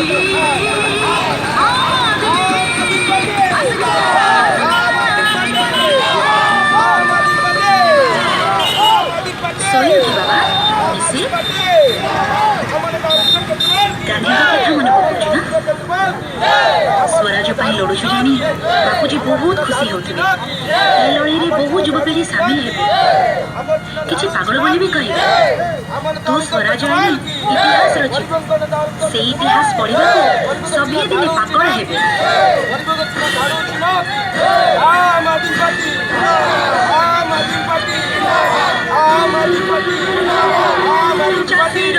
सोई की बाबा मिसी गांधी कथा मन पकाउछु ना स्वराज लड़ुछु जानी बापूजी बहुत खुशी होते लड़ाई रे बहु युवपीढ़ी सामिल हेबे किछि पागल बोली भी कहे तू स्वराज आनी इतिहास रची से इतिहास पढ़ा सभी दिन पागल हेबे चाषीर